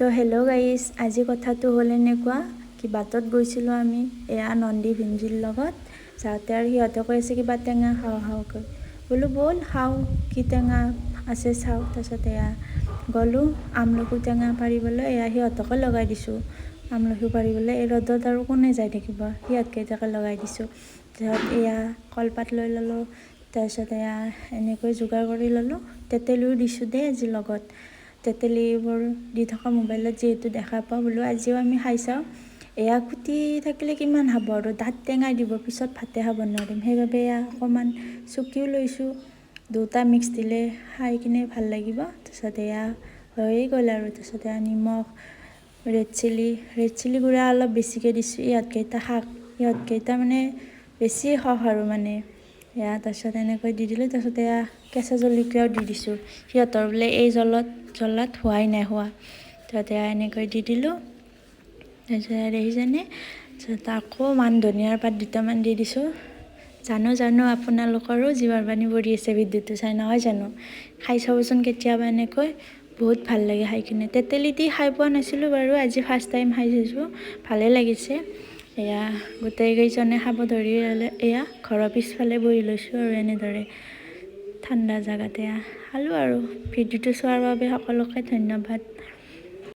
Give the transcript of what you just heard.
তো hello' guys, আজি কথাটো হ'ল এনেকুৱা কি বাটত গৈছিলোঁ আমি এয়া নন্দী ভিঞ্জিৰ লগত যাওঁতে আৰু সিহঁতে কৈ আছে কিবা টেঙা খাওঁ খাওঁকৈ বোলো ব'ল খাওঁ কি টেঙা আছে চাওঁ। তাৰপিছত এয়া গ'লোঁ আমলখি টেঙা পাৰিবলৈ, এয়া সিহঁতকে লগাই দিছোঁ আমলখি পাৰিবলৈ। এই ৰ'দত আৰু কোনে যাই থাকিব, সিহঁতকেইটাকে লগাই দিছোঁ। তাৰপিছত এয়া কলপাত লৈ ল'লোঁ, তাৰপিছত এয়া এনেকৈ যোগাৰ কৰি ল'লোঁ। তেতেলিও দিছোঁ দেই আজি লগত, তেতেলিবোৰ দি থকা মোবাইলত যিহেতু দেখা পাওঁ বোলো আজিও আমি খাই চাওঁ। এয়া কুটি থাকিলে কিমান খাব আৰু দাঁত টেঙাই দিব, পিছত ভাতে খাব নোৱাৰিম। সেইবাবে এয়া অকণমান চুকিও লৈছোঁ, দুটা মিক্স দিলে খাই কিনে ভাল লাগিব। তাৰপিছত এয়া হৈয়ে গ'ল আৰু তাৰপিছত এয়া নিমখ, ৰেড চিলি গুড়া অলপ বেছিকৈ দিছোঁ। ইহঁতকেইটা মানে বেছি সখ আৰু মানে এয়া তাৰপিছত এনেকৈ দি দিলোঁ। তাৰপিছত এয়া কেঁচা জলকীয়াও দি দিছোঁ, সিহঁতৰ বোলে এই জ্বলাত হোৱাই নাই হোৱা। তাৰপিছত এয়া এনেকৈ দি দিলোঁ। তাৰপিছত দেখিছেনে, তাৰপিছত আকৌ মান ধনিয়াৰ পাত দুটামান দি দিছোঁ। জানো আপোনালোকৰো জিৱাৰ পানী পৰি আছে ভিডিঅ'টো চাই, নহয় জানো? খাই চাবচোন কেতিয়াবা এনেকৈ, বহুত ভাল লাগে খাই কিনে। তেতেলি দি খাই পোৱা নাছিলোঁ বাৰু, আজি ফাৰ্ষ্ট টাইম খাই চাইছোঁ, ভালেই লাগিছে। এয়া গোটেইকেইজনে খাব ধৰি এয়া ঘৰৰ পিছফালে বহি লৈছোঁ আৰু এনেদৰে ঠাণ্ডা জেগাত এয়া খালোঁ আৰু। ভিডিঅ'টো চোৱাৰ বাবে সকলোকে ধন্যবাদ।